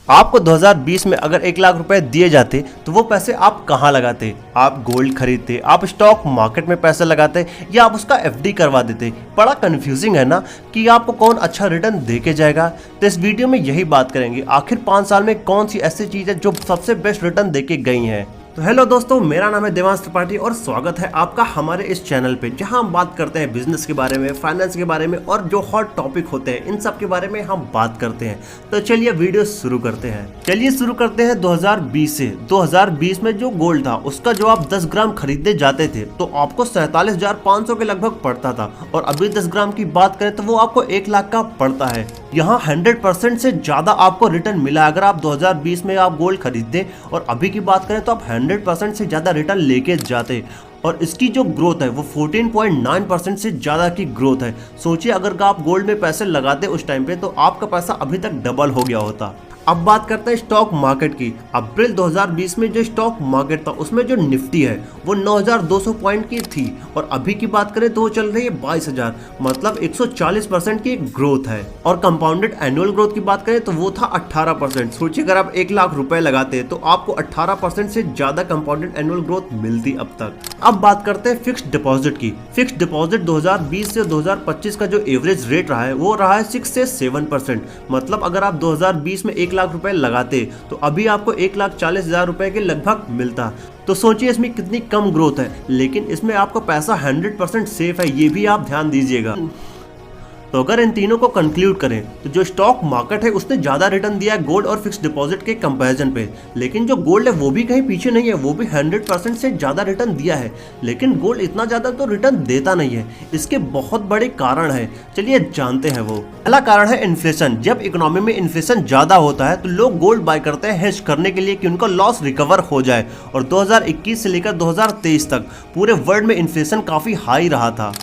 आपको 2020 में अगर 1 लाख रुपए दिए जाते तो वो पैसे आप कहाँ लगाते? आप गोल्ड खरीदते, आप स्टॉक मार्केट में पैसे लगाते या आप उसका एफडी करवा देते? बड़ा कंफ्यूजिंग है ना कि आपको कौन अच्छा रिटर्न दे के जाएगा। तो इस वीडियो में यही बात करेंगे, आखिर 5 साल में कौन सी ऐसी चीज है जो सबसे बेस्ट रिटर्न दे के गई है। तो हेलो दोस्तों, मेरा नाम है देवांश त्रिपाठी और स्वागत है आपका हमारे इस चैनल पे, जहां हम बात करते हैं बिजनेस के बारे में, फाइनेंस के बारे में और जो हॉट टॉपिक होते हैं इन सब के बारे में हम बात करते हैं। तो चलिए वीडियो शुरू करते हैं। 2020 से। 2020 में जो गोल्ड था उसका जो आप 10 ग्राम खरीदने जाते थे तो आपको 47,500 के लगभग पड़ता था, और अभी 10 ग्राम की बात करें तो वो आपको 1 लाख का पड़ता है। यहाँ 100% से ज्यादा आपको रिटर्न मिला अगर आप 2020 में आप गोल्ड खरीदते, और अभी की बात करें तो आप 100% से ज्यादा रिटर्न लेके जाते। और इसकी जो ग्रोथ है वो 14.9% से ज्यादा की ग्रोथ है। सोचिए अगर आप गोल्ड में पैसे लगाते उस टाइम पे तो आपका पैसा अभी तक डबल हो गया होता। अब बात करते हैं स्टॉक मार्केट की। अप्रैल 2020 में जो स्टॉक मार्केट था उसमें जो निफ्टी है वो 9,200 पॉइंट की थी, और अभी की बात करें तो वो चल रही है 22,000, मतलब 140% की ग्रोथ है। और कंपाउंडेड एनुअल ग्रोथ की बात करें तो वो था 18%। सोचिए अगर आप 1 लाख रुपए लगाते तो आपको 18% से ज्यादा कंपाउंडेड एनुअल ग्रोथ मिलती अब तक। अब बात करते हैं फिक्स्ड डिपॉजिट की। फिक्स्ड डिपॉजिट 2020 से 2025 का जो एवरेज रेट रहा है वो रहा है 6 से 7%। मतलब अगर आप 2020 में 1 लाख रुपए लगाते तो अभी आपको 1,40,000 रुपए के लगभग मिलता। तो सोचिए इसमें कितनी कम ग्रोथ है, लेकिन इसमें आपका पैसा 100% सेफ है, ये भी आप ध्यान दीजिएगा। तो अगर इन तीनों को कंक्लूड करें तो जो स्टॉक मार्केट है उसने ज्यादा रिटर्न दिया है गोल्ड और फिक्स्ड डिपॉजिट के कंपैरिजन पे, लेकिन जो गोल्ड है वो भी कहीं पीछे नहीं है, वो भी 100% से ज्यादा रिटर्न दिया है। लेकिन गोल्ड इतना ज्यादा तो रिटर्न देता नहीं है। इसके बहुत बड़े कारण है, चलिए जानते हैं वो। पहला कारण है इन्फ्लेशन। जब इकोनॉमी में इन्फ्लेशन ज्यादा होता है तो लोग गोल्ड बाय करते हैं हेज करने के लिए कि उनका लॉस रिकवर हो जाए। और 2021 से लेकर 2023 तक पूरे वर्ल्ड में इन्फ्लेशन काफी हाई रहा था।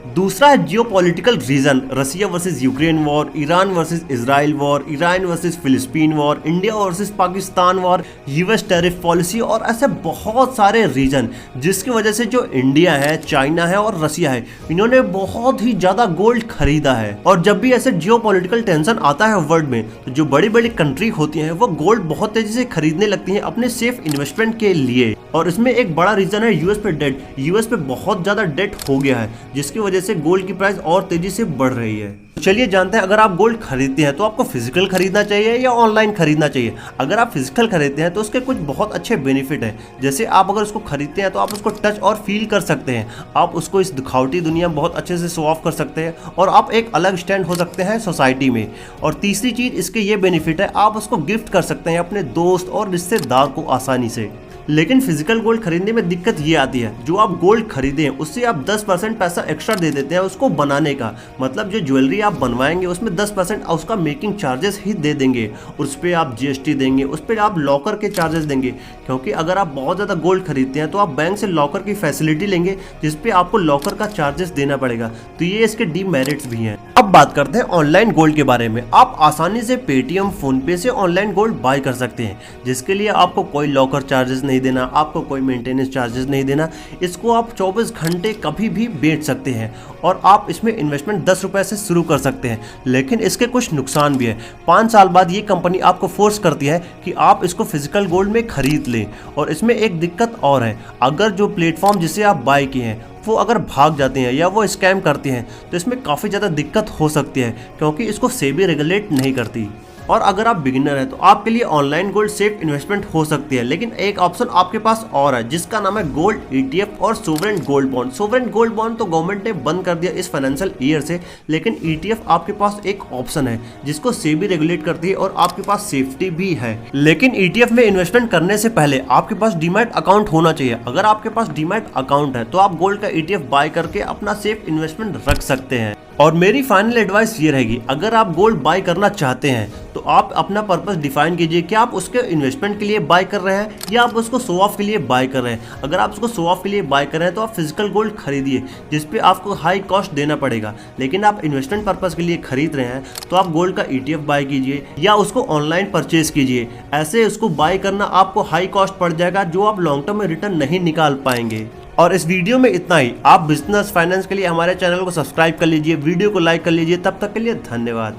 दूसरा है geopolitical reason. Russia versus Ukraine war, Iran versus Israel war, Iran versus Palestine war, India versus Pakistan war, US tariff policy और ऐसे बहुत सारे रीजन, जिसकी वजह से जो इंडिया है, चाइना है और रसिया है, इन्होंने बहुत ही ज्यादा गोल्ड खरीदा है। और जब भी ऐसे जियोपॉलिटिकल टेंशन आता है वर्ल्ड में तो जो बड़ी बड़ी कंट्री होती हैं वो गोल्ड बहुत तेजी से खरीदने लगती हैं अपने सेफ इन्वेस्टमेंट के लिए। और इसमें एक बड़ा रीजन है यूएस पे डेट। यूएस पे बहुत ज्यादा डेट हो गया है, जिसकी वजह से गोल्ड की प्राइस और तेजी से बढ़ रही है। चलिए जानते हैं, अगर आप गोल्ड खरीदते हैं तो आपको फिजिकल खरीदना चाहिए या ऑनलाइन खरीदना चाहिए। अगर आप फिजिकल खरीदते हैं तो उसके कुछ बहुत अच्छे बेनिफिट हैं। जैसे आप अगर उसको खरीदते हैं तो आप उसको टच और फील कर सकते हैं, आप उसको इस दिखावटी दुनिया में बहुत अच्छे से शो ऑफ कर सकते हैं, और आप एक अलग स्टैंड हो सकते हैं सोसाइटी में। और तीसरी चीज इसके ये बेनिफिट है, आप उसको गिफ्ट कर सकते हैं अपने दोस्त और रिश्तेदार को आसानी से। लेकिन फिजिकल गोल्ड खरीदने में दिक्कत ये आती है, जो आप गोल्ड खरीदे उससे आप 10% पैसा एक्स्ट्रा दे देते हैं उसको बनाने का। मतलब जो ज्वेलरी आप बनवाएंगे उसमें 10% उसका मेकिंग चार्जेस ही दे देंगे, उस पर आप जीएसटी देंगे, उस पर आप लॉकर के चार्जेस देंगे। क्योंकि अगर आप बहुत ज़्यादा गोल्ड खरीदते हैं तो आप बैंक से लॉकर की फैसिलिटी लेंगे, जिसपे आपको लॉकर का चार्जेस देना पड़ेगा। तो ये इसके डीमेरिट्स भी हैं। अब बात करते हैं ऑनलाइन गोल्ड के बारे में। आप आसानी से पेटीएम, फोन पे से ऑनलाइन गोल्ड बाय कर सकते हैं, जिसके लिए आपको कोई लॉकर चार्जेस नहीं देना, आपको कोई मेंटेनेंस चार्जेस नहीं देना। इसको आप 24 घंटे कभी भी बेच सकते हैं, और आप इसमें इन्वेस्टमेंट 10 रुपए से शुरू कर सकते हैं। लेकिन इसके कुछ नुकसान भी है। 5 साल बाद ये कंपनी आपको फोर्स करती है कि आप इसको फिजिकल गोल्ड में खरीद लें। और इसमें एक दिक्कत और है, अगर जो प्लेटफॉर्म जिसे आप बाय किए हैं वो अगर भाग जाते हैं या वो स्कैम करते हैं तो इसमें काफ़ी ज़्यादा दिक्कत हो सकती है, क्योंकि इसको सेबी रेगुलेट नहीं करती। और अगर आप बिगिनर हैं तो आपके लिए ऑनलाइन गोल्ड सेफ इन्वेस्टमेंट हो सकती है। लेकिन एक ऑप्शन आपके पास और है, जिसका नाम है गोल्ड ईटीएफ और sovereign gold bond. Sovereign gold bond तो गवर्नमेंट ने बंद कर दिया इस फाइनेंशियल ईयर से, लेकिन ईटीएफ आपके पास एक ऑप्शन है जिसको सेबी रेगुलेट करती है और आपके पास सेफ्टी भी है। लेकिन ईटीएफ में इन्वेस्टमेंट करने से पहले आपके पास डीमैट अकाउंट होना चाहिए। अगर आपके पास डीमैट अकाउंट है तो आप गोल्ड का ईटीएफ बाय करके अपना सेफ इन्वेस्टमेंट रख सकते हैं। और मेरी फाइनल एडवाइस ये रहेगी, अगर आप गोल्ड बाय करना चाहते हैं तो आप अपना पर्पस डिफाइन कीजिए कि आप उसके इन्वेस्टमेंट के लिए बाय कर रहे हैं या आप उसको शो ऑफ के लिए बाय कर रहे हैं। अगर आप उसको शो ऑफ के लिए बाय कर रहे हैं तो आप फिजिकल गोल्ड खरीदिए, जिसपे आपको हाई कॉस्ट देना पड़ेगा। लेकिन आप इन्वेस्टमेंट पर्पस के लिए खरीद रहे हैं तो आप गोल्ड का ईटीएफ बाय कीजिए या उसको ऑनलाइन परचेज कीजिए। ऐसे उसको बाय करना आपको हाई कॉस्ट पड़ जाएगा, जो आप लॉन्ग टर्म में रिटर्न नहीं निकाल पाएंगे। और इस वीडियो में इतना ही। आप बिजनेस फाइनेंस के लिए हमारे चैनल को सब्सक्राइब कर लीजिए, वीडियो को लाइक कर लीजिए। तब तक के लिए धन्यवाद।